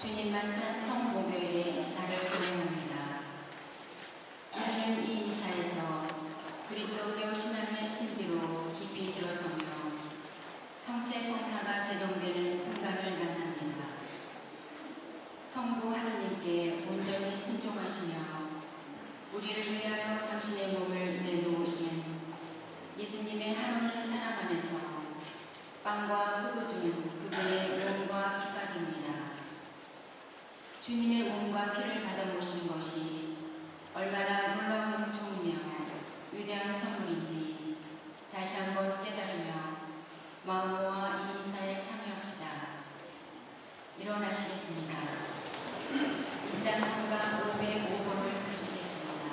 주님 만찬 성목요일에 이사를 진행합니다. 우리는 이 이사에서 그리스도교 신앙의 신비로 깊이 들어서며 성체 성사가 제정되는 순간을 만납니다. 성부 하나님께 온전히 순종하시며 우리를 위하여 당신의 몸을 내놓으신 예수님의 한없는 사랑 안에서 빵과 포도주는 그분의 몸과 피가 됩니다. 주님의 몸과 피를 받아보신 것이 얼마나 놀라운 은총이며 위대한 선물인지 다시 한번 깨달으며 마음 모아 이 이사에 참여합시다. 일어나시겠습니다. 입장성가 505번을 부르시겠습니다.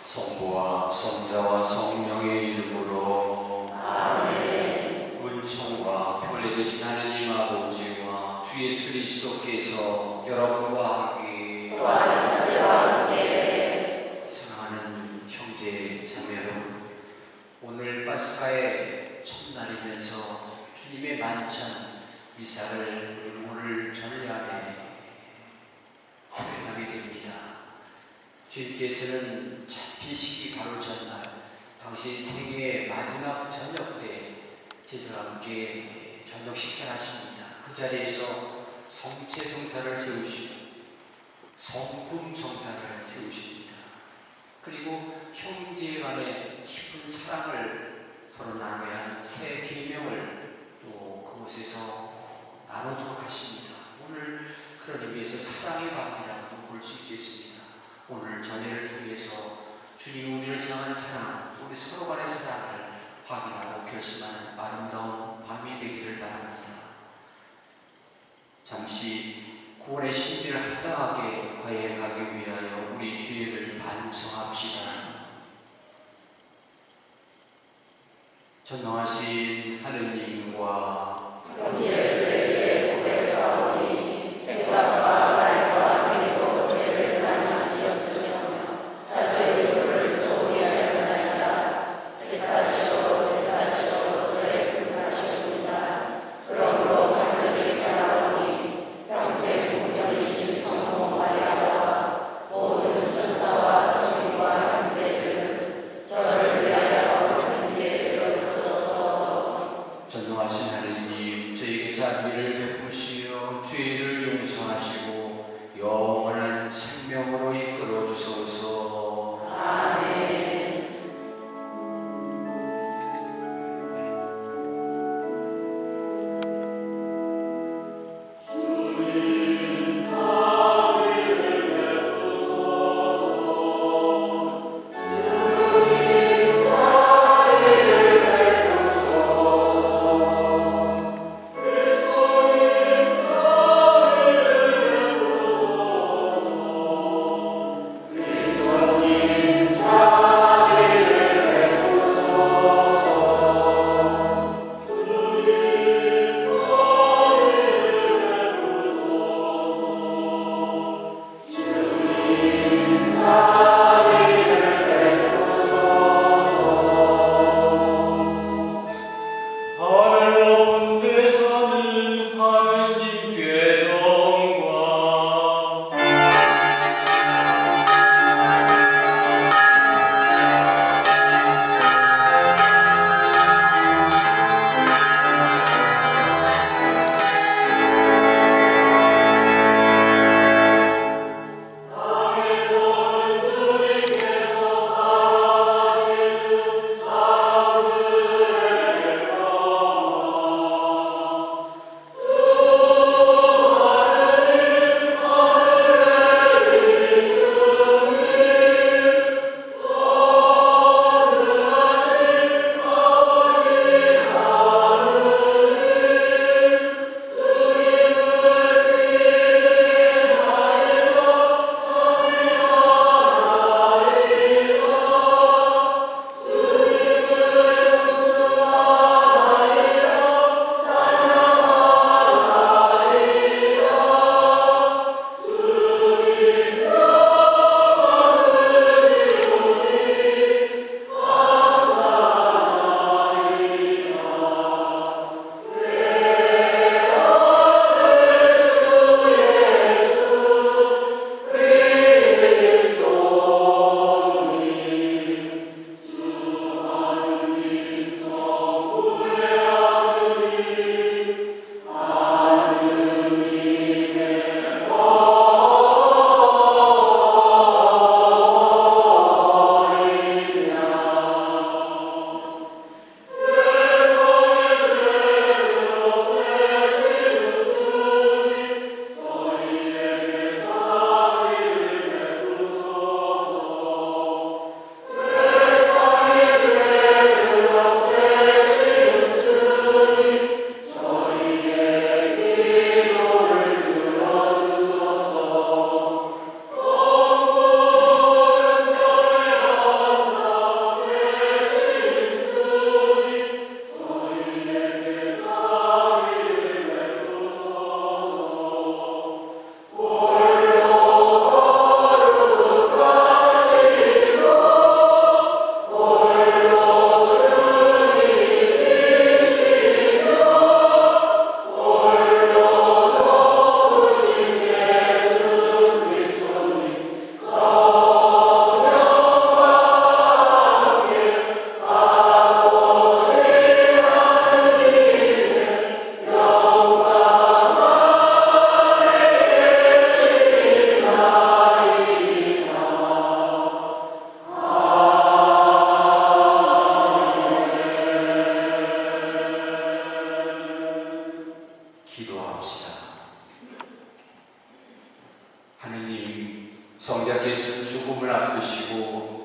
성부와 성자와 성령의 이름으로 아멘. 은총과 편리 되신 하나님 아버지와 주 예수 그리스도께서 여러분과 함께 사랑하는 형제 자매 여러분, 오늘 파스카의 첫날이면서 주님의 만찬 미사를 오늘 전야에 수행하게 됩니다. 주님께서는 잡히시기 바로 전날 당시 생애의 마지막 저녁 때 저희들과 함께 저녁 식사를 하십니다. 그 자리에서 성체 성사를 세우시고 성품 성사를 세우십니다. 그리고 형제 간의 깊은 사랑을 서로 나눠야 하는 새 계명을 또 그곳에서 나누도록 하십니다. 오늘 그런 의미에서 사랑의 밤이라고도 볼 수 있겠습니다. 오늘 전예를 통해서 주님 우리를 향한 사랑, 우리 서로 간의 사랑을 확인하고 결심하는 아름다운 밤이 되기를 바랍니다. 잠시 구원의 신비를 합당하게 과외하기 위하여 우리 죄를 반성합시다. 전능하신 하느님과 형제들에게 고백하오니 생각과 말과 행위로 죄를 많이 지었으며 자주의 이름을 소홀히 하였나이다. 죄다시오 저의 끝나시옵니다. 그러므로 간절히 바라오니 평생 공경이신 성모 마리아와 모든 천사와 성인과 형제들 저를 위하여 하느님께 빌어주소서. 전능하신 하느님, 저에게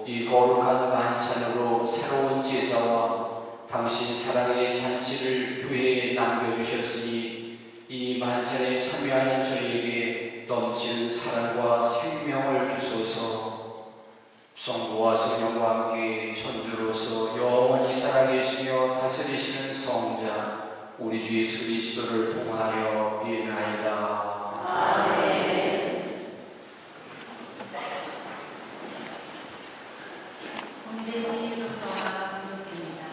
이 거룩한 만찬으로 새로운 제사와 당신 사랑의 잔치를 교회에 남겨주셨으니 이 만찬에 참여하는 저희에게 넘치는 사랑과 생명을 주소서. 성부와 성령과 함께 천주로서 영원히 살아계시며 다스리시는 성자 우리 주 예수 그리스도를 통하여 비나이다. 오늘의 진리로서가 부록됩니다.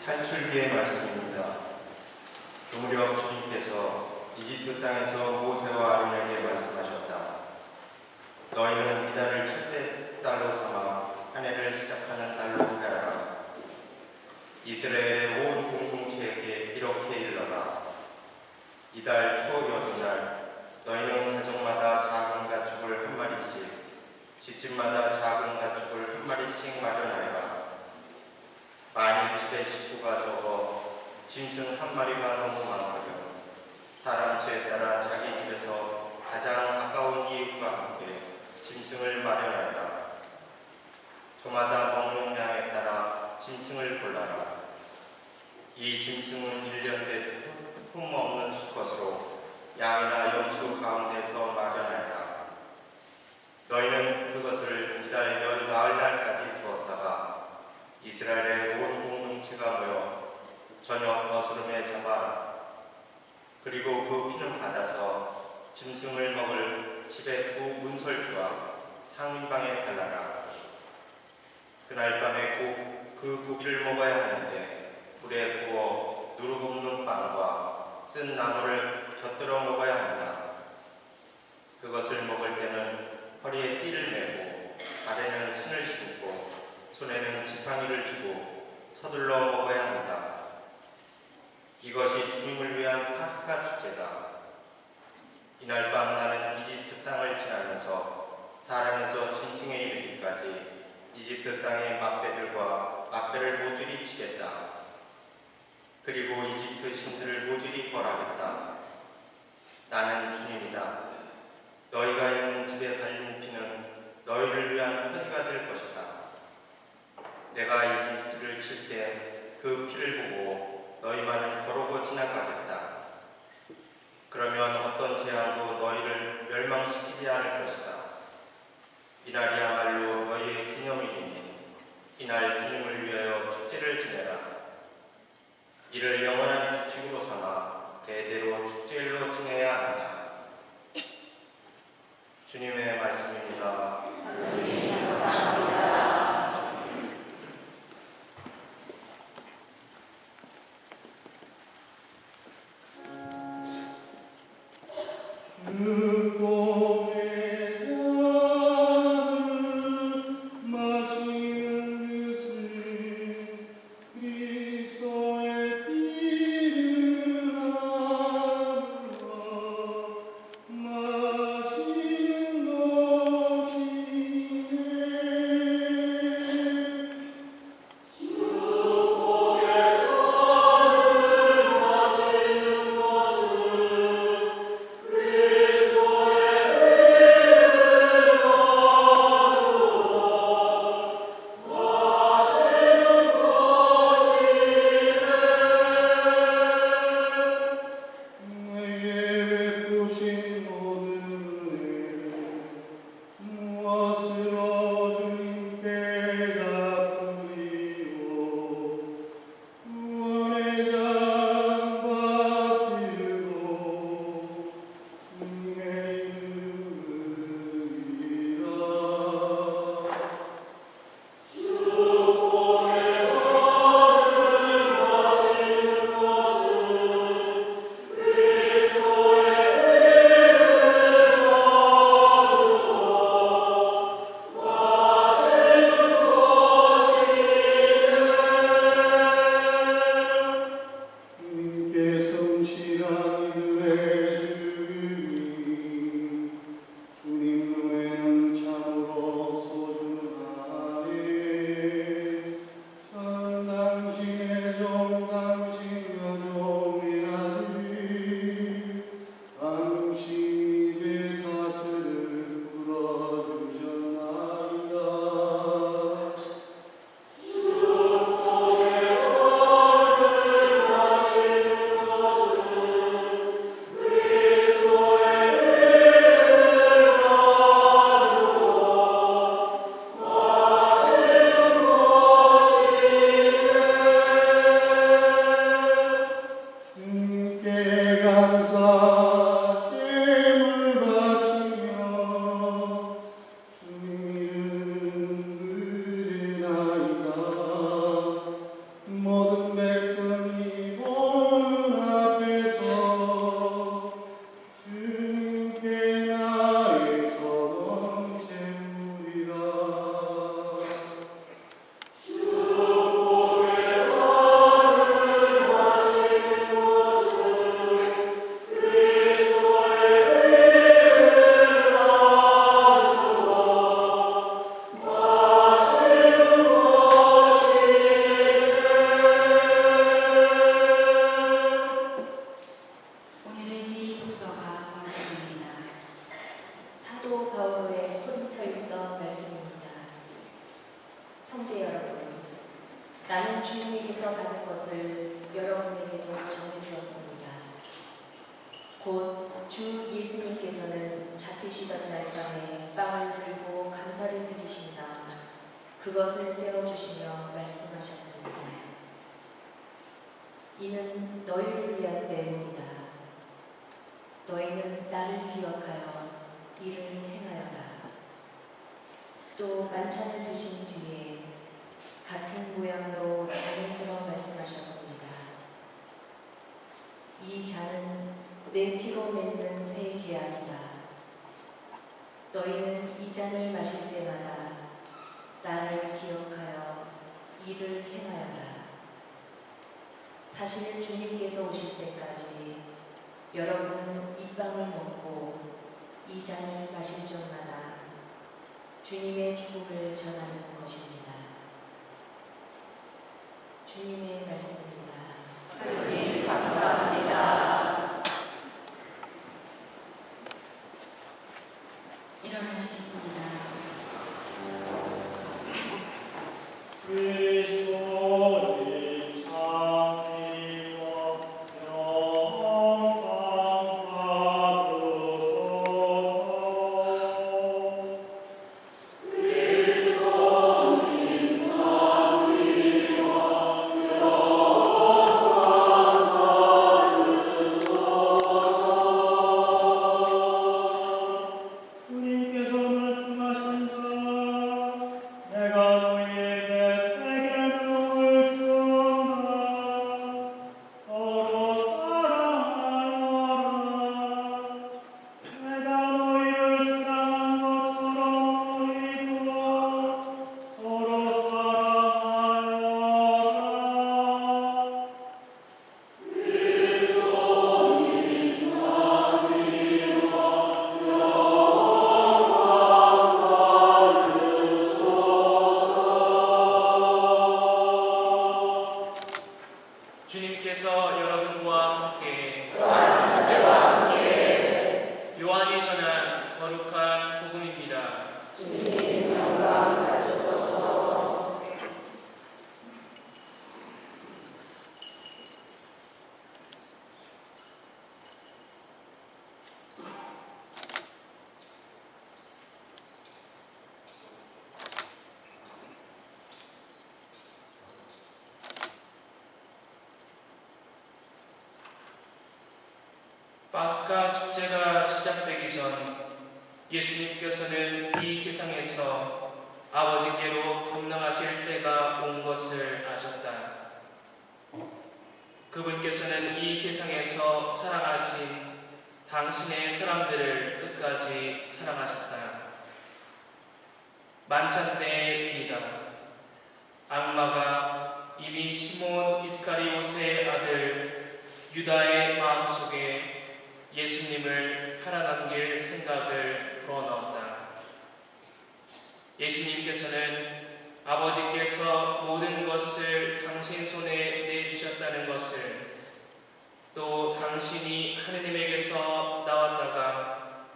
탈출기의 말씀입니다. 무렵 주님께서 이집트 땅에서 모세와 아론에게 말씀하셨다. 너희는 이달을 첫째 달로 삼아 한 해를 시작하는 달로 하여라. 이스라엘의 온 공동체에게 이렇게 일러라. 이달 초 여름날 너희는 가정마다 작은 가축을 한 마리씩, 집집마다 작은 가축을 한 마리씩 마련하여라. 만일 집에 식구가 적어 짐승 한 마리가 너무 많거든 사람 수에 따라 자기 집에서 가장 가까운 이웃과 함께 짐승을 마련하여라. 저마다 먹는 양에 따라 짐승을 골라라. 이 짐승은 1년 된 흠 없는 수컷으로 양이나 염소 가운데서 마련하여라. 너희는 그것을 이달 열 나흘날까지 두었다가 이스라엘의 온 공동체가 모여 저녁 어스름에 잡아라. 그리고 그 피는 받아서 짐승을 먹을 집의 두 문설주와 상인방에 발라라. 그날 밤에 그 고기를 먹어야 하는데 불에 구워 누룩 없는 빵과 쓴 나물을 곁들여 먹어야 한다. 그것을 먹을 때는 허리에 띠를 메고 발에는 신을 신고 손에는 지팡이를 쥐고 서둘러 먹어야 한다. 이것이 주님을 위한 파스카 축제다. 이날 밤 나는 이집트 땅을 지나면서 사람에서 짐승에 이르기까지 이집트 땅의 막배들과 막배를 모조리 치겠다. 그리고 이집트 신들을 모조리 벌하겠다. 나는 주님이다. 너희가 있는 집에 발린 피는 너희를 위한 허리가 될 것이다. 내가 이집트를 칠 때 그 피를 보고 너희만은 거르고 지나가겠다. 그러면 어떤 재앙도 너희를 멸망시키지 않을 것이다. 이날이야말로 너희의 기념일이니 이날 주님을 위하여 축제를 지내라. 이를 영원한 규칙으로 삼아 대대로 축제일로 지내야 한다. 주님의 말씀입니다. 마시는 사도 바울의 코린토일서 말씀입니다. 형제 여러분, 나는 주님에게서 받은 것을 여러분에게도 전해주었습니다. 곧 주 예수님께서는 잡히시던 날 밤에 빵을 들고 감사를 드리신 다음 그것을 떼어주시며 말씀하셨습니다. 이는 너희를 위한 내 몸이다. 너희는 나를 기억하여 이를 행하여라. 또 만찬을 드신 뒤에 같은 모양으로 잔을 들어 말씀하셨습니다. 이 잔은 내 피로 맺는 새 계약이다. 너희는 이 잔을 마실 때마다 나를 기억하여 이를 행하여라. 사실 주님께서 오실 때까지 여러분은 이 빵을 먹고 이 잔을 마실 적마다 주님의 죽음을 전하는 것입니다. 주님의 말씀입니다. 하나님 감사합니다. 일어나시겠습니다. 주님께서 여러분과 함께 요한이 전한 거룩한 복음입니다. 파스카 축제가 시작되기 전 예수님께서는 이 세상에서 아버지께로 건너가실 때가 온 것을 아셨다. 그분께서는 이 세상에서 사랑하신 당신의 사람들을 끝까지 사랑하셨다. 만찬 때의 일이다. 악마가 이미 시몬 이스카리옷의 아들 유다의 마음속에 예수님을 팔아넘길 생각을 불어넣었다. 예수님께서는 아버지께서 모든 것을 당신 손에 내주셨다는 것을, 또 당신이 하느님에게서 나왔다가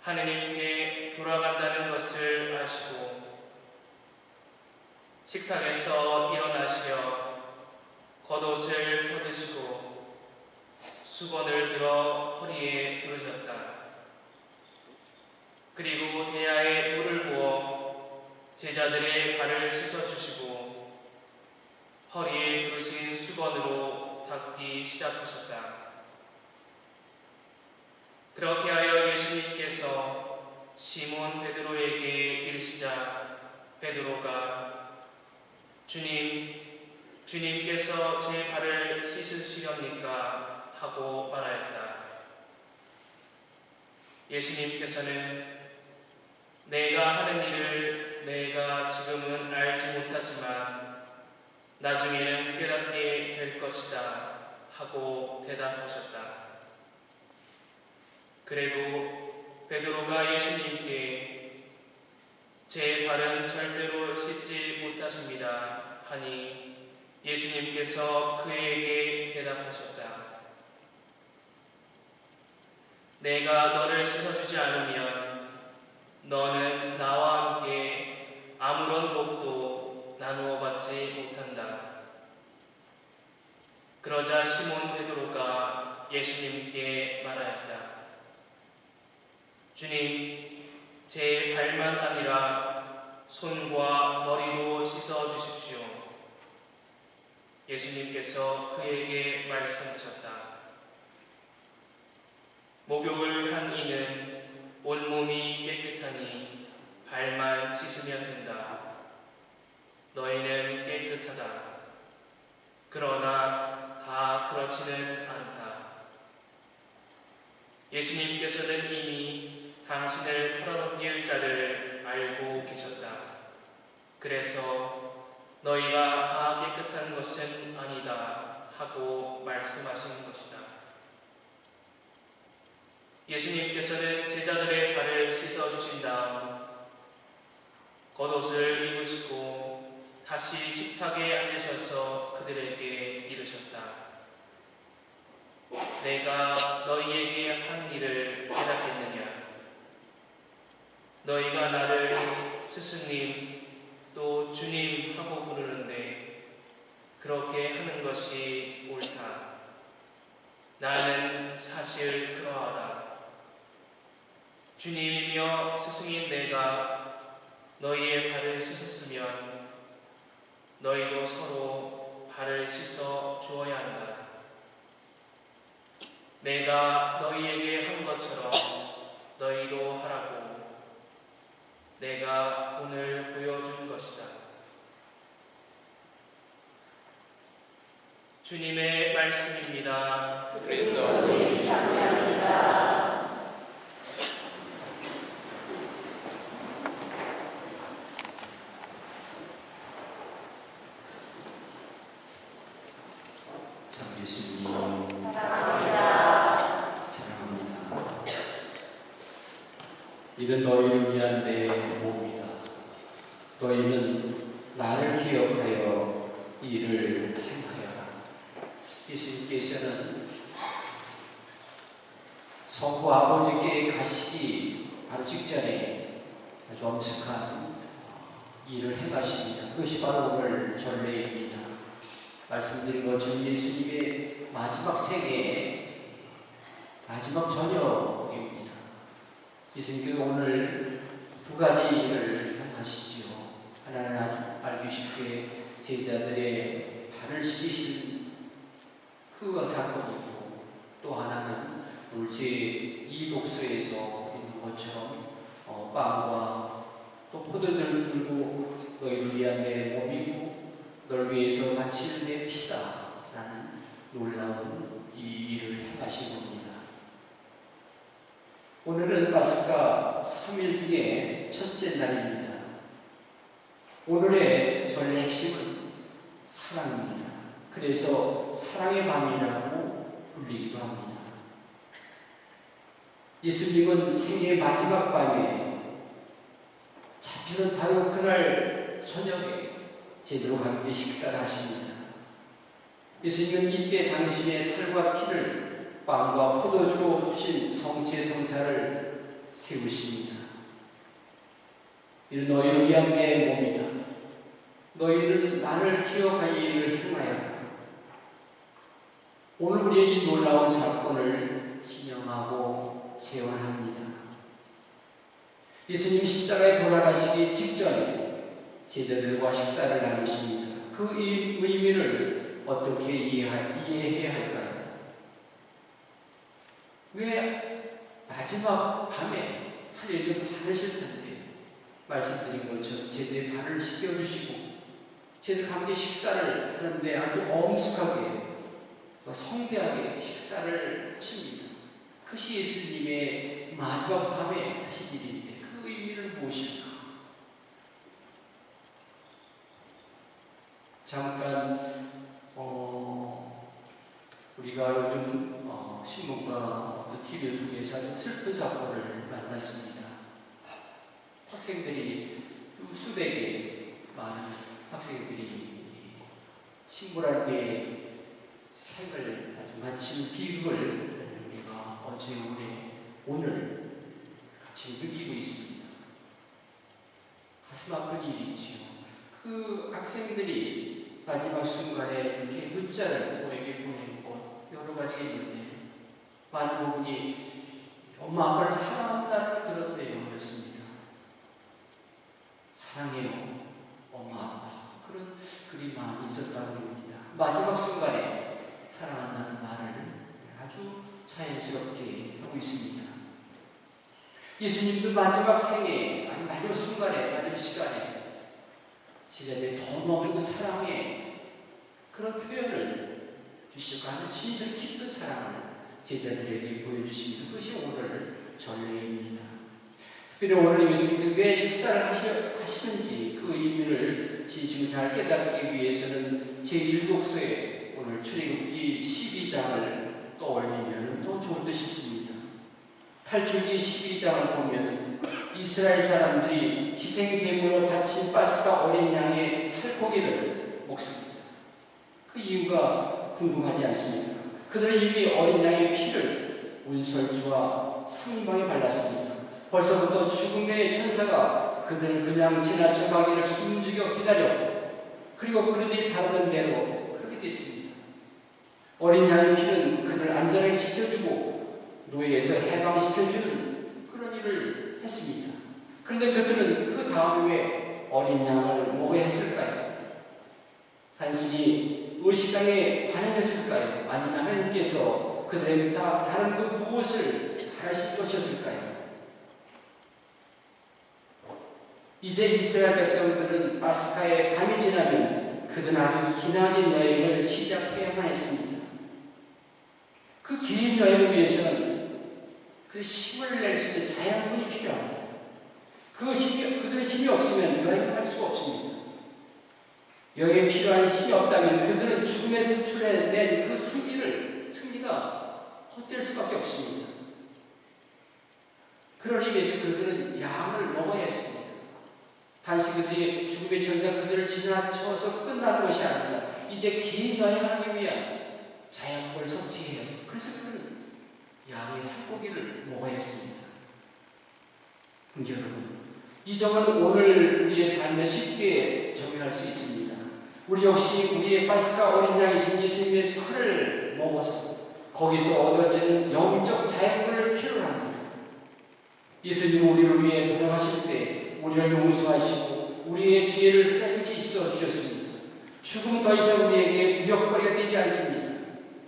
하느님께 돌아간다는 것을 아시고 식탁에서 일어나시어 겉옷을 벗으시고 수건을 들어 허리에 두르셨다. 그리고 대야에 물을 부어 제자들의 발을 씻어주시고 허리에 두르신 수건으로 닦기 시작하셨다. 그렇게 하여 예수님께서 시몬 베드로에게 이르시자 베드로가 주님께서 제 발을 씻으시렵니까? 하고 말하였다. 예수님께서는 내가 하는 일을 내가 지금은 알지 못하지만 나중에는 깨닫게 될 것이다 하고 대답하셨다. 그래도 베드로가 예수님께 제 발은 절대로 씻지 못하십니다 하니 예수님께서 그에게 대답하셨다. 내가 너를 씻어주지 않으면 주님, 제 발만 아니라 손과 머리도 씻어 주십시오. 예수님께서 그에게 말씀하셨다. 목욕을 한 이는 온몸이 깨끗하니 발만 씻으면 된다. 너희는 깨끗하다. 그러나 다 그렇지는 않다. 예수님께서는 이미 당신을 팔아넘길 자를 알고 계셨다. 그래서 너희가 다 깨끗한 것은 아니다 하고 말씀하신 것이다. 예수님께서는 제자들의 발을 씻어주신 다음 겉옷을 입으시고 다시 식탁에 앉으셔서 그들에게 이르셨다. 내가 너희에게 한 일을 깨닫겠느냐? 너희가 나를 스승님 또 주님 하고 부르는데 그렇게 하는 것이 옳다. 나는 사실 그러하다. 주님이며 스승인 내가 너희의 발을 씻었으면 너희도 서로 발을 씻어 주어야 한다. 내가 너희에게 한 것처럼 너희도 하라고 내가 오늘 보여준 것이다. 주님의 말씀입니다. 그리스도님 감사합니다. 참 예수님 사랑합니다. 사랑합니다. 이는 너희를 위한 내 몸이다. 너희는 나를 기억하여 이를 행하여라. 예수님께서는 성부 아버지께 가시기 바로 직전에 아주 엄숙한 일을 행하십니다. 그것이 바로 오늘 전례입니다. 말씀드린 것처럼 예수님의 마지막 생애, 마지막 저녁입니다. 예수님께서 오늘 두 가지 일을 행하시지요. 하나는 아주 알기 쉽게 제자들의 발을 씻기신 그 사건이고, 또 하나는 오늘 제2 독서에서 있는 것처럼 빵과 또 포도주를 들고 너희를 위한 내 몸이고 널 위해서 바칠 내 피다 라는 놀라운 이 일을 행하신 겁니다. 오늘은 파스카 3일 중에 첫째 날입니다. 오늘의 전례 핵심은 사랑입니다. 그래서 사랑의 밤이라고 불리기도 합니다. 예수님은 생애의 마지막 밤에 잡히던 바로 그날 저녁에 제자들과 함께 식사를 하십니다. 예수님은 이때 당신의 살과 피를 빵과 포도주로 주신 성체성사를 세우십니다. 이는 너희를 위한 내 몸이다. 너희는 나를 기억하여 이를 행하여라. 오늘 우리의 이 놀라운 사건을 기념하고 재현합니다. 예수님 십자가에 돌아가시기 직전에 제자들과 식사를 나누십니다. 그 의미를 어떻게 이해해야 할까요? 왜 마지막 밤에 할 일이 많으실 텐데 말씀드린 것처럼 제자의 발을 씻겨주시고 제자들과 함께 식사를 하는데 아주 엄숙하게 성대하게 식사를 칩니다. 그것이 예수님의 마지막 밤에 하신 일인데 그 의미를 무엇일까? 잠깐 우리가 요즘 신문과 TV를 통해서 슬픈 사건을 만났습니다. 학생들이 수백의 많은 학생들이 친구랄 때 생을 아주 마친 비극을 우리가 어제 오늘 같이 느끼고 있습니다. 가슴 아픈 일이지요. 그 학생들이 마지막 순간에 이렇게 문자를 우리에게 보낸 것 여러 가지가 있는데 많은 부분이 엄마 아빠를 사랑한다는 그런 내용이었습니다. 사랑해요, 엄마 아빠. 그런 글이 많이 있었다고 합니다. 마지막 순간에 사랑한다는 말을 아주 자연스럽게 하고 있습니다. 예수님도 마지막 생에, 아니 마지막 순간에, 마지막 시간에 제자들이 더 너무 사랑해 그런 표현을 주시고 하는 진실 깊은 사랑을 제자들에게 보여주십니다. 그것이 오늘 전례입니다. 특별히 오늘 예수님이 왜 식사를 하시는지 그 의미를 진심을 잘 깨닫기 위해서는 제1독서에 오늘 출애굽기 12장을 떠올리면 또 좋을 듯 싶습니다. 탈출기 12장을 보면 이스라엘 사람들이 희생제물로 바친 파스카 어린 양의 살코기를 먹습니다. 그 이유가 궁금하지 않습니까? 그들은 이미 어린 양의 피를 운설주와 상방에 발랐습니다. 벌써부터 죽음의 천사가 그들을 그냥 지나쳐 가기를 숨죽여 기다렸고, 그리고 그들이 바라던 대로 그렇게 됐습니다. 어린 양의 피는 그들을 안전하게 지켜주고 노예에서 해방시켜주는 그런 일을 했습니다. 그런데 그들은 그 다음에 왜 어린 양을 먹어야 했을까요? 단순히 의식상에 관행했을까요? 아니면 하나님께서 그들에게 다른 그 무엇을 바라실 것이었을까요? 이제 이스라엘 백성들은 파스카의 밤이 지나면 그들은 아주 기나긴 여행을 시작해야만 했습니다. 그 긴 여행을 위해서는 그 힘을 낼 수 있는 자양분이 필요합니다. 그들의 힘이 없으면 여행을 할 수가 없습니다. 여기에 필요한 힘이 없다면 그들은 죽음의 구출에 낸 그 승리가 헛될 수밖에 없습니다. 그러기 위해서 그들은 양을 먹어야 했습니다. 단지 그들이 죽음의 전사 그들을 지나쳐서 끝나는 것이 아니라 이제 긴 여행하기 위한 자양분을 섭취해야 했습니다. 그래서 그들은 양의 살코기를 먹어야 했습니다. 여러분, 이 점은 오늘 우리의 삶에 쉽게 적용할 수 있습니다. 우리 역시 우리의 파스카 어린 양이신 예수님의 살을 먹어서 거기서 얻어지는 영적 자양분을 필요로 합니다. 예수님은 우리를 위해 돌아가실 때 우리를 용서하시고 우리의 죄를 깨끗이 씻어 주셨습니다. 죽음은 더 이상 우리에게 위협거리가 되지 않습니다.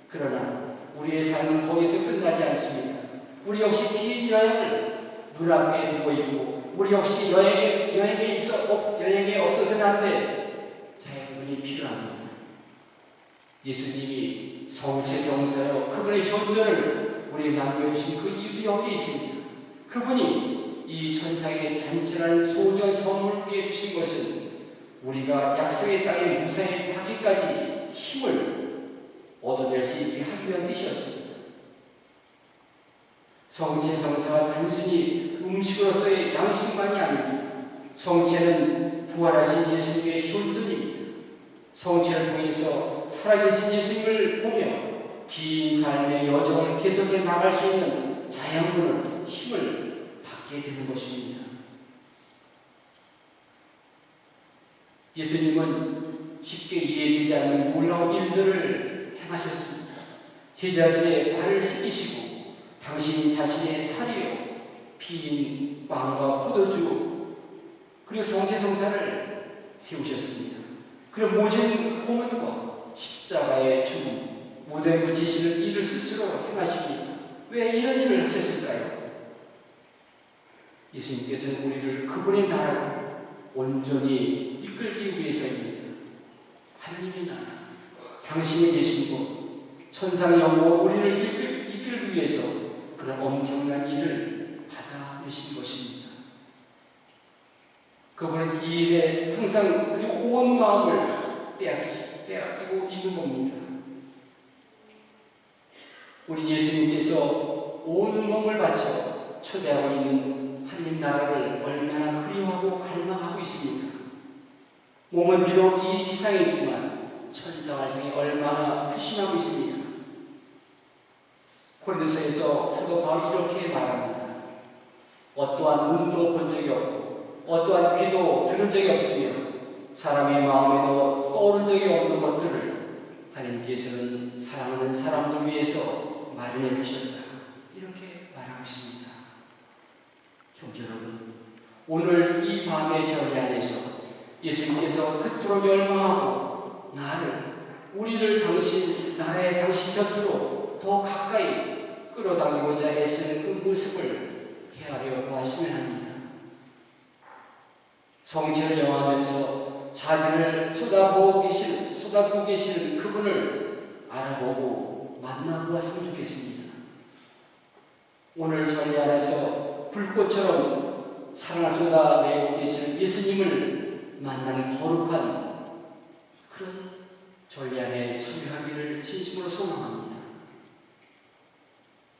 그러나 우리의 삶은 거기서 끝나지 않습니다. 우리 역시 긴 여행을 눈앞에 두고 있고, 우리 역시 여행에 없어서는 안 될 자양분이 필요합니다. 예수님이 성체성사여 그분의 현존을 우리에게 남겨주신 그 이유도 여기에 있습니다. 그분이 이 천상의 잔잔한 소전 선물을 위해 주신 것은 우리가 약속의 땅에 무사히 닿기까지 힘을 얻어낼 수 있게 하기 위한 뜻이었습니다. 성체성사가 단순히 음식으로서의 양식만이 아닙니다. 성체는 부활하신 예수님의 현존입니다. 성체를 통해서 살아계신 예수님을 보며 긴 삶의 여정을 계속해 나갈 수 있는 자양분을, 힘을 받게 되는 것입니다. 예수님은 쉽게 이해되지 않는 놀라운 일들을 행하셨습니다. 제자들의 발을 씻기시고 당신 자신의 살이요 피인 빵과 포도주 그리고 성체성사를 세우셨습니다. 그리고 모진 고문과 십자가의 죽음, 무대 묻히시는 일을 스스로 행하십니다. 왜 이런 일을 하셨을까요? 예수님께서는 우리를 그분의 나라로 온전히 이끌기 위해서입니다. 하나님의 나라, 당신이 계신 곳, 천상 영광 우리를 이끌기 위해서 그런 엄청난 일을 받아내신 것입니다. 그분은 이 일에 항상 그리고 온 마음을 빼앗기고 있는 겁니다. 우리 예수님께서 온 몸을 바쳐 초대하고 있는 하나님 나라를 얼마나 그리워하고 갈망하고 있습니까? 몸은 비록 이 지상에 있지만 천상을 향해 얼마나 푸심하고 있습니까? 고린도서에서 사도 바울이 이렇게 말합니다. 어떠한 눈도 본 적이 없고 어떠한 귀도 들은 적이 없으며 사람의 마음에도 떠오른 적이 없는 것들을 하나님께서는 사랑하는 사람들 위해서 마련해 주셨다. 이렇게 말하고 있습니다. 형제 여러분, 오늘 이 밤의 절기 안에서 예수님께서 그토록 열망하고 우리를 나라의 당신 곁으로 더 가까이 끌어당기고자 애쓰는 그 모습을 헤아려 보았으면 합니다. 성체를 영하면서 자기를 쏟아부고 계시는 그분을 알아보고 만나보았으면 좋겠습니다. 오늘 저희 안에서 불꽃처럼 사랑을 쏟아내고 계시는 예수님을 만나는 거룩한 그런 전리 안에 참여하기를 진심으로 소망합니다.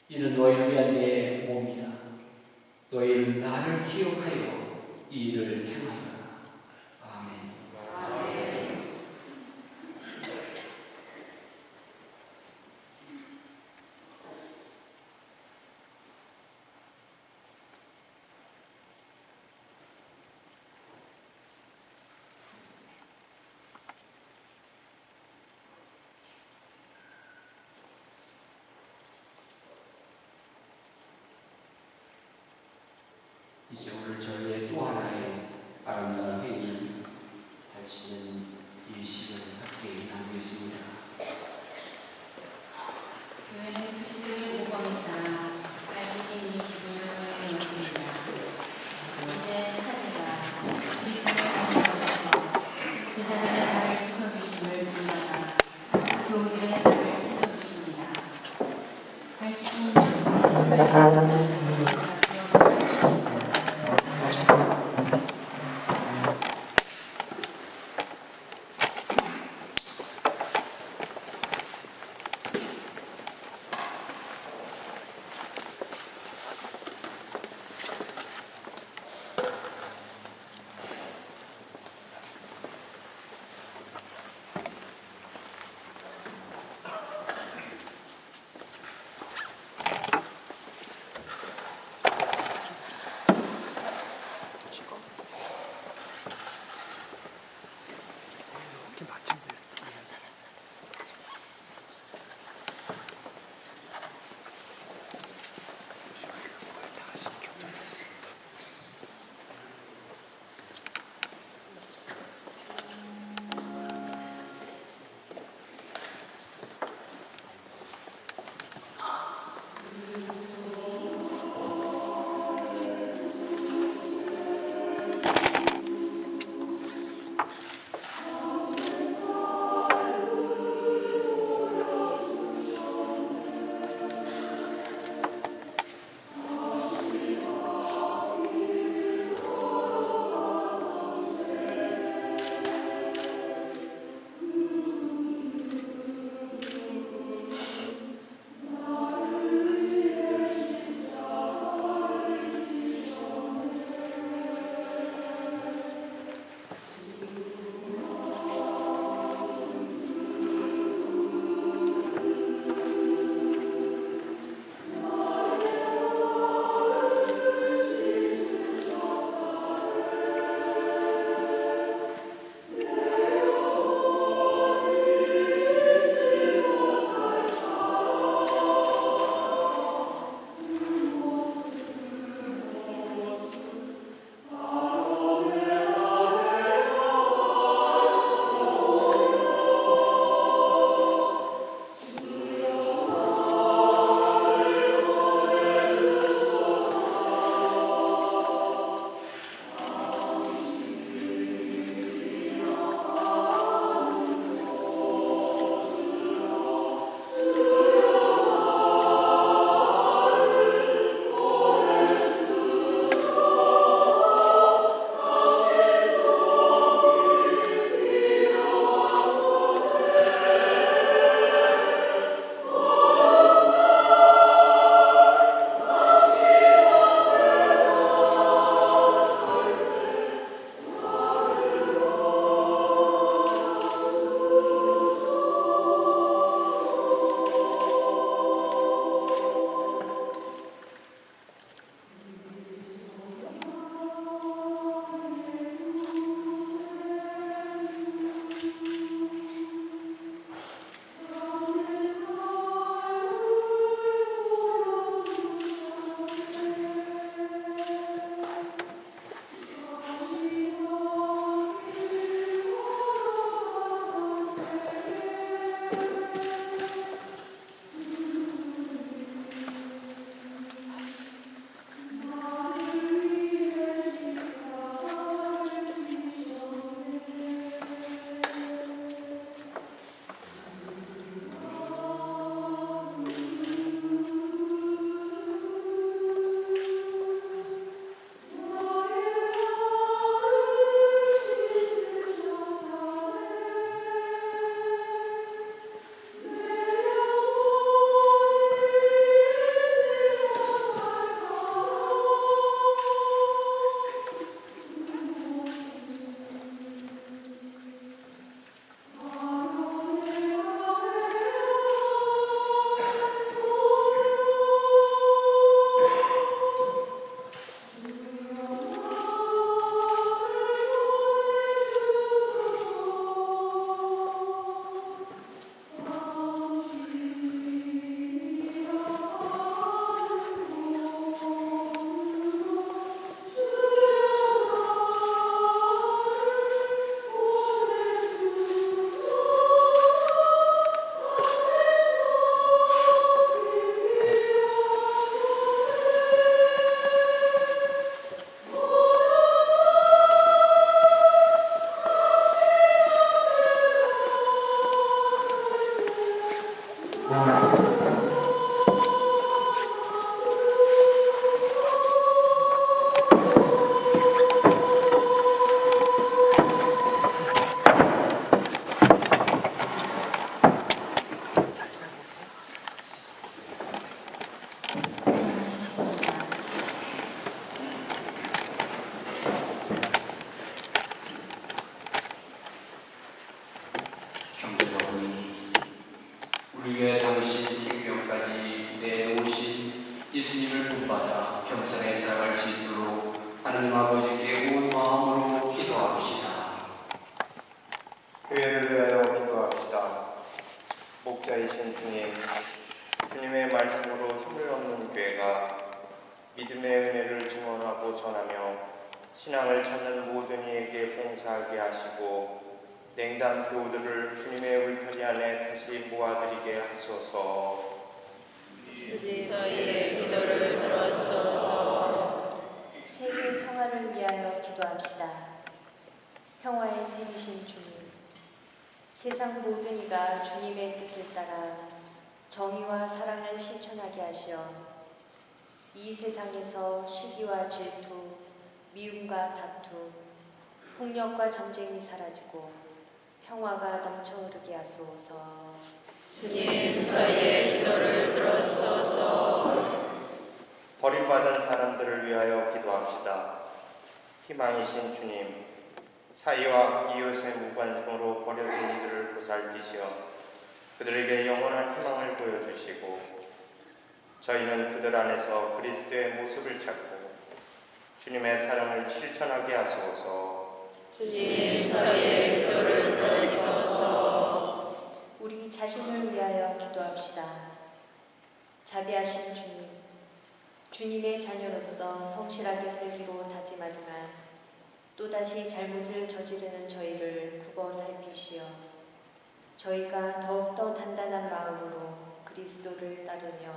이는 너희를 위한 내 몸이다. 너희는 나를 기억하여 이 일을 행하여라. 아멘. 이제 오늘 저희의 또 하나의 아름다운 행위 할 수 있는 이 시간을 함께 나누겠습니다. 교회는 그리스도의 모범에 따라 발식인 이 집을 해놓습니다. 이제 사제가 그리스도의 모범에서 제자들의 발을 씻어주심을 본받아 교우들의 발을 씻어주십니다. 발식인 주님의 하나님 아버지께 온 마음으로 기도합시다. 교회를 위하여 기도합시다. 목자이신 주님, 주님의 말씀으로 힘을 얻는 교회가 믿음의 은혜를 증언하고 전하며 신앙을 찾는 모든 이에게 봉사하게 하시고 냉담 교우들을 주님의 울타리 안에 다시 모아드리게 하소서. 저희의 기도를 들어주소서. 세계 평화를 위하여 기도합시다. 평화의 샘이신 주님, 세상 모든 이가 주님의 뜻을 따라 정의와 사랑을 실천하게 하시어 이 세상에서 시기와 질투, 미움과 다툼, 폭력과 전쟁이 사라지고 평화가 넘쳐흐르게 하소서. 주님, 저희의 기도를 들어주소서. 버림받은 사람들을 위하여 기도합시다. 희망이신 주님, 사이와 이웃의 무관심으로 버려진 이들을 보살피시어 그들에게 영원한 희망을 보여주시고 저희는 그들 안에서 그리스도의 모습을 찾고 주님의 사랑을 실천하게 하소서. 주님, 저희의 기도를 들어주소서. 우리 자신을 위하여 기도합시다. 자비하신 주님, 주님의 자녀로서 성실하게 살기로 다짐하지만 또다시 잘못을 저지르는 저희를 굽어 살피시어 저희가 더욱더 단단한 마음으로 그리스도를 따르며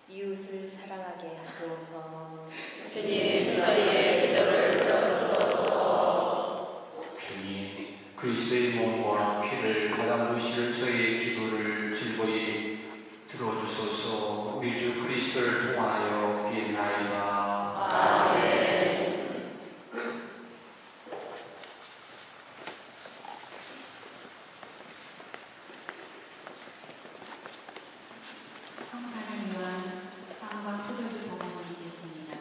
이웃을 사랑하게 하소서. 주님, 저희의 기도를 들어주소서. 주님, 그리스도의 몸과 피를 바닥 놓으실 저희의 기도를 즐거이 들어주소서. 우리 주 그리스도를 통하여 비나이다. 아멘. 성찬을 위한 빵과 포도주 복음을 드리겠습니다.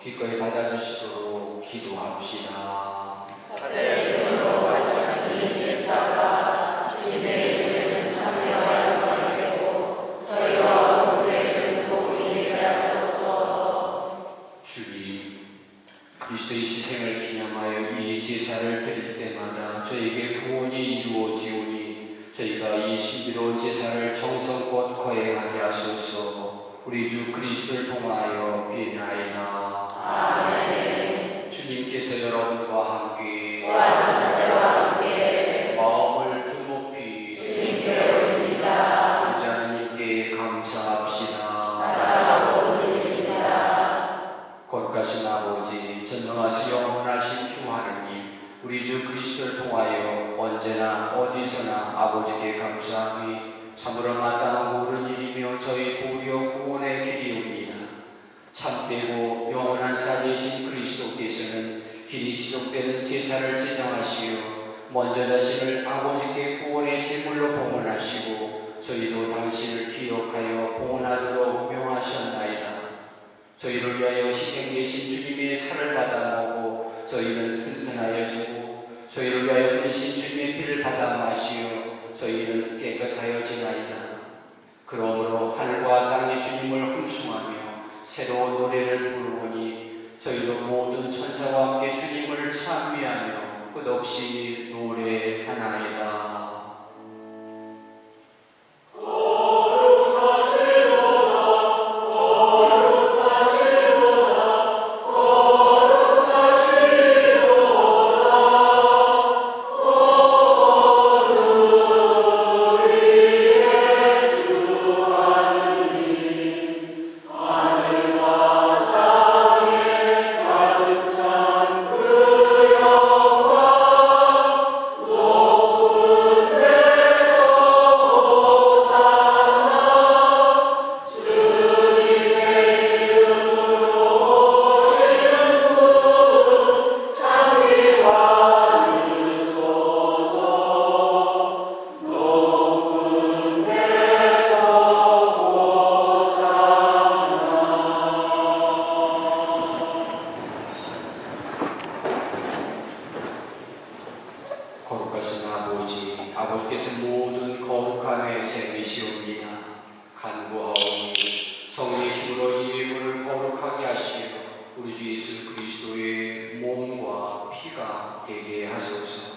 기꺼이 받아주시도록 기도합시다. 주님, 그리스도의 희생을 기념하여 이 제사를 드릴 때마다 저에게 구원이 이루어지오니 저희가 이 신비로운 제사를 정성껏 거행하게 하소서. 우리 주 그리스도를 통하여 비나이다. 아멘. 주님께서 여러분과 함께 마음을 드높이 주님께 올립니다. 우리 하나님께 감사합시다. 거룩하신 아버지, 전능하시고 영원하신 주 하느님, 우리 주 그리스도를 통하여 언제나 어디서나 아버지께 감사함이 참으로 마땅하고 옳은 일이며 저희 도리어 구원의 길이옵니다. 참되고 영원한 살리신 그리스도께서는 길이 지속되는 제사를 제정하시어 먼저 자신을 아버지께 구원의 제물로 봉헌하시고 저희도 당신을 기억하여 봉헌하도록 명하셨나이다. 저희를 위하여 희생되신 주님의 살을 받아 먹고 저희는 튼튼하여지고 저희를 위하여 흘리신 주님의 피를 받아 마시어 저희는 깨끗하여지나이다. 그러므로 하늘과 땅의 주님을 흠숭하며 새로운 노래를 부르오니 저희도 모든 천사와 함께 주님을 찬미하며 끝없이 노래하나이다. 거룩하신 아버지, 아버지께서 모든 거룩함의 셈이시옵니다. 간구하오니 성령의 힘으로 이 예물을 거룩하게 하시어 우리 주 예수 그리스도의 몸과 피가 되게 하소서.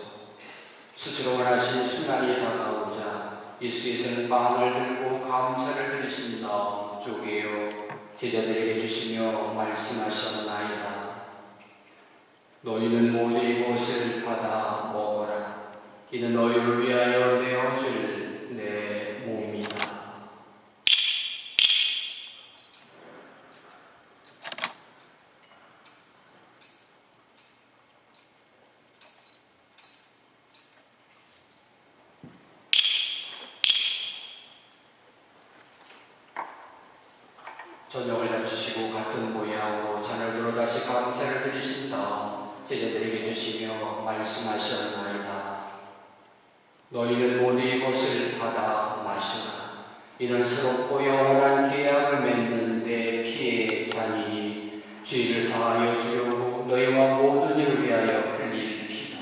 스스로 원하신 순간이 다가오자 예수께서는 빵을 들고 감사를 드리신 다음 쪼개어 제자들에게 주시며 말씀하셨나이다. 너희는 모두 이것을 받아 먹어라. 이는 너희를 위하여 내어줄 내 몸이다. 저녁을 잡수시고 같은 모양으로 잔을 들어 다시 감사를 드리신 다음 제자들에게 주시며 말씀하셨나이다. 너희는 모두 이것을 받아 마시라. 이는 새롭고 영원한 계약을 맺는 내 피의 잔이니 죄를 사하여 주려고 너희와 모든 이를 위하여 흘릴 피다.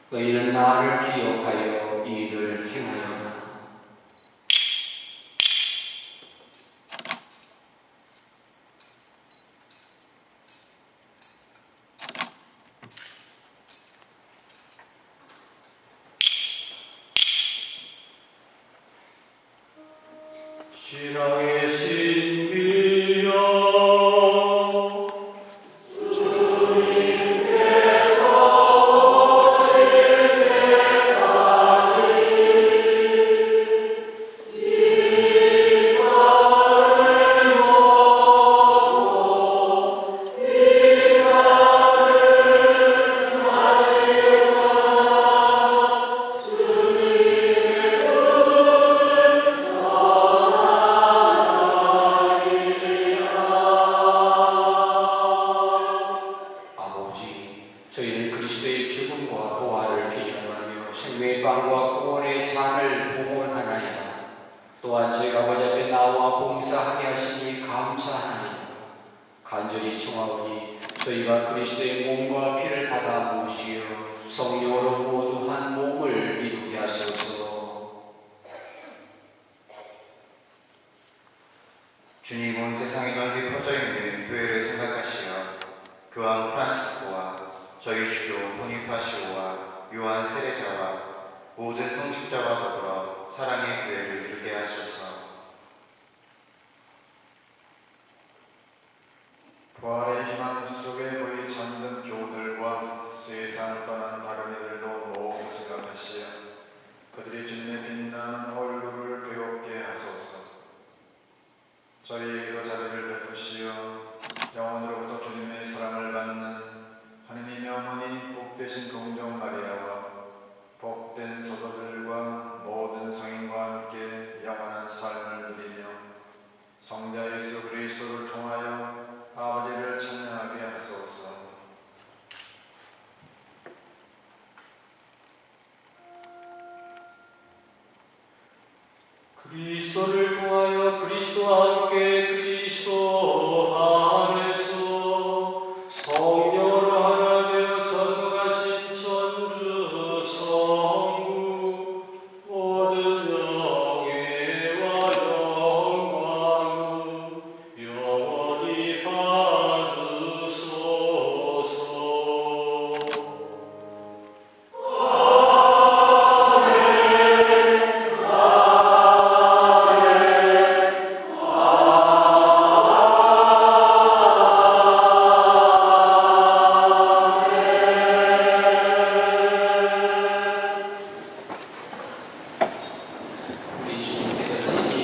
너희는 나를 기억하여 이 일을 행하여라. 신앙의 신비여 저희는 그리스도의 죽음과 부활을 기념하며 생명의 빵과 구원의 잔을 봉헌하나이다. 또한 저희가 아버지 앞에 나와 봉사하게 하시니 감사하나이다. 간절히 청하오니 저희가 그리스도의 몸과 피를 받아 모시어 성령으로 모두 한 몸을 이루게 하소서. 주님은 세상에 널리 퍼져 있는 교회를 생각하시어 교황 프란치스코와 저희 주교 보니파시오와 요한 세례자와 모든 성직자와 더불어 사랑의 교회를 이루게 하소서. 부활의 희망 속에 거의 잠든 교우들과 세상을 떠난 다른 이들도 모두 생각하시어 그들이 주님의 빛나는 얼굴을 배우게 하소서. 저희에게도 자비를 베푸시어 영원으로부터 주님의 사랑을 받는 하느님의 어머니 복되신 동정 마리아와 복된 성도들과 모든 성인과 함께 영원한 삶을 누리며 성자 예수 그리스도를 통하여 아버지를 찬양하게 하소서. 그리스도를 통하여 그리스도와 함께 그리스도 안에서 성령으로 하나 되어 전능하신 천주 성부 모든 영예와 영광을 영원히 받으소서. 우리 주님께서 친히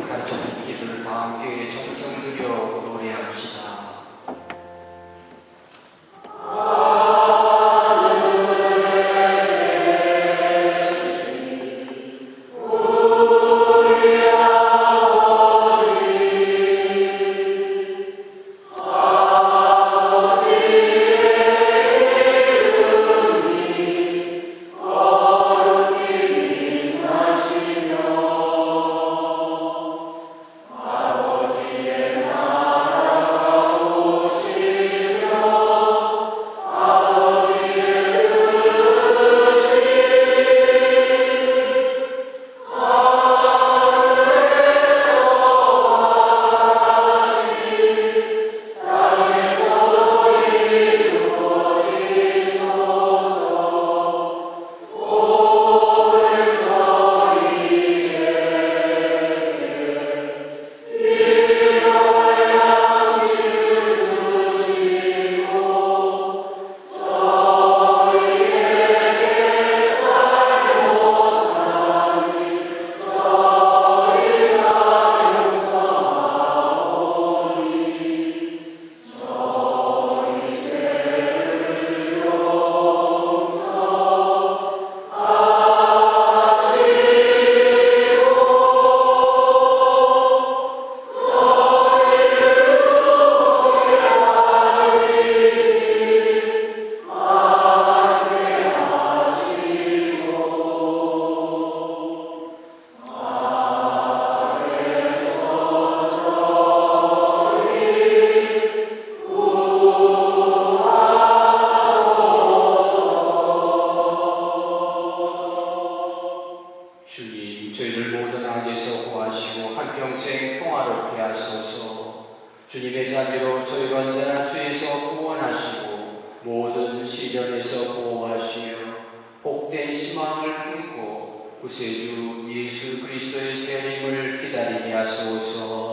가르쳐준 기도를 다 함께 정성을 들여 노래합시다. 주님, 저희를 모든 악에서 구하시고 한평생 평화롭게 하소서. 주님의 자비로 저희를 언제나 죄에서 구원하시고 모든 시련에서 보호하시며 복된 희망을 품고 구세주 예수 그리스도의 재림을 기다리게 하소서.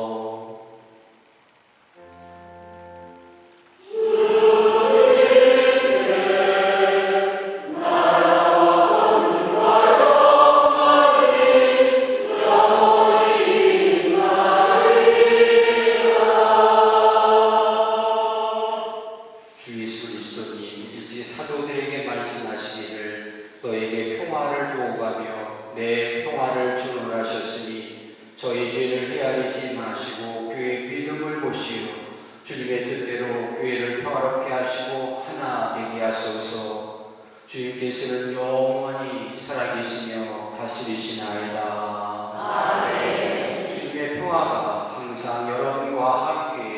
주 예수 그리스도님 일찍이 사도들에게 말씀하시기를 너에게 평화를 두고 가며 내 평화를 주노라 하셨으니 저희 죄를 헤아리지 마시고 교회의 믿음을 보시어 주님의 뜻대로 교회를 평화롭게 하시고 하나 되게 하소서. 주님께서는 영원히 살아계시며 다스리시나이다. 아멘. 주님의 평화가 항상 여러분과 함께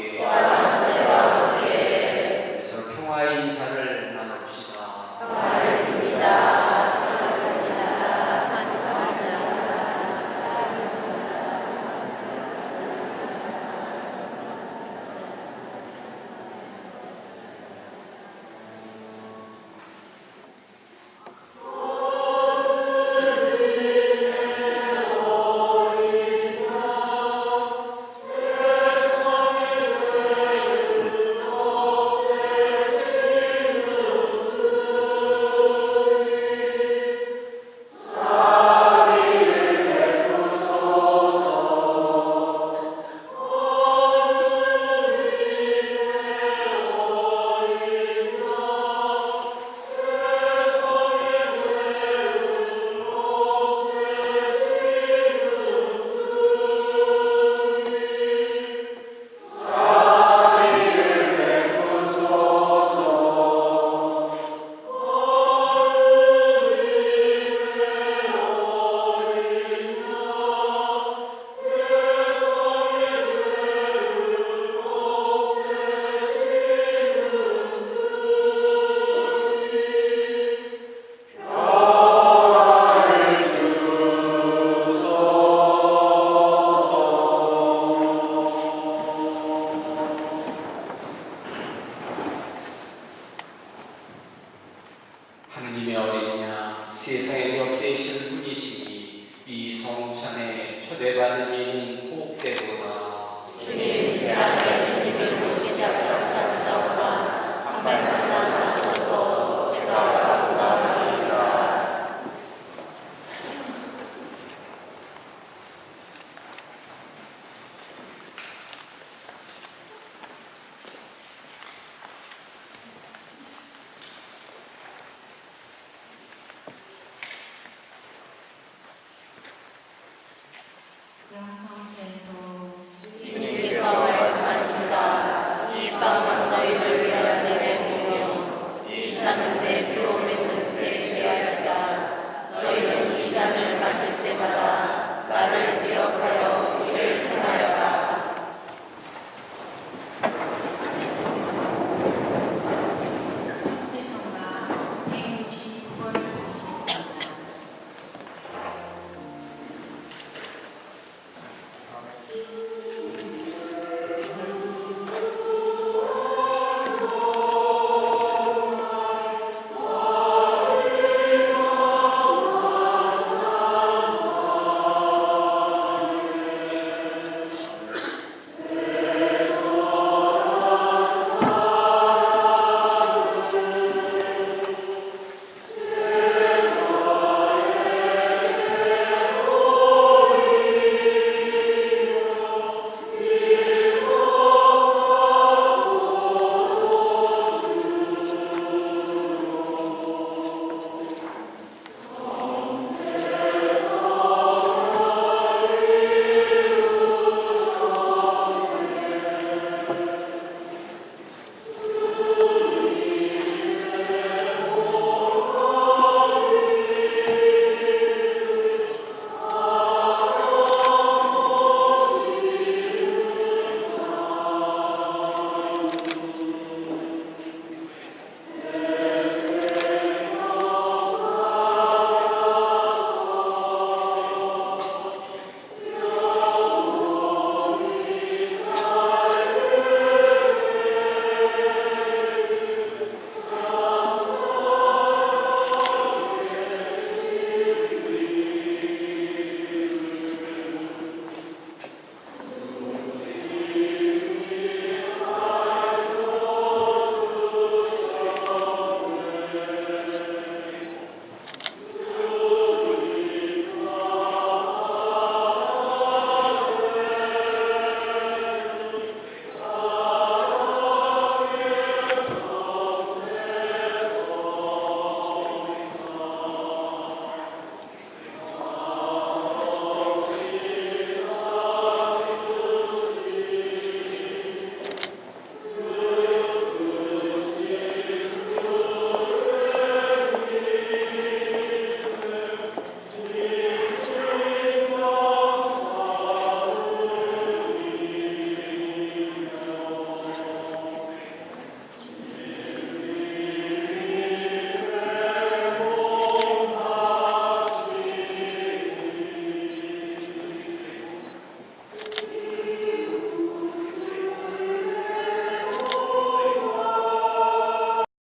세상에서 없애실 분이시니 이 성찬에 초대받는 이는 복되도다. 주님 제 안에 주님을 모시지 않고 찾사오나 한 말씀만 하소서. 제가 응답하리이다. 영성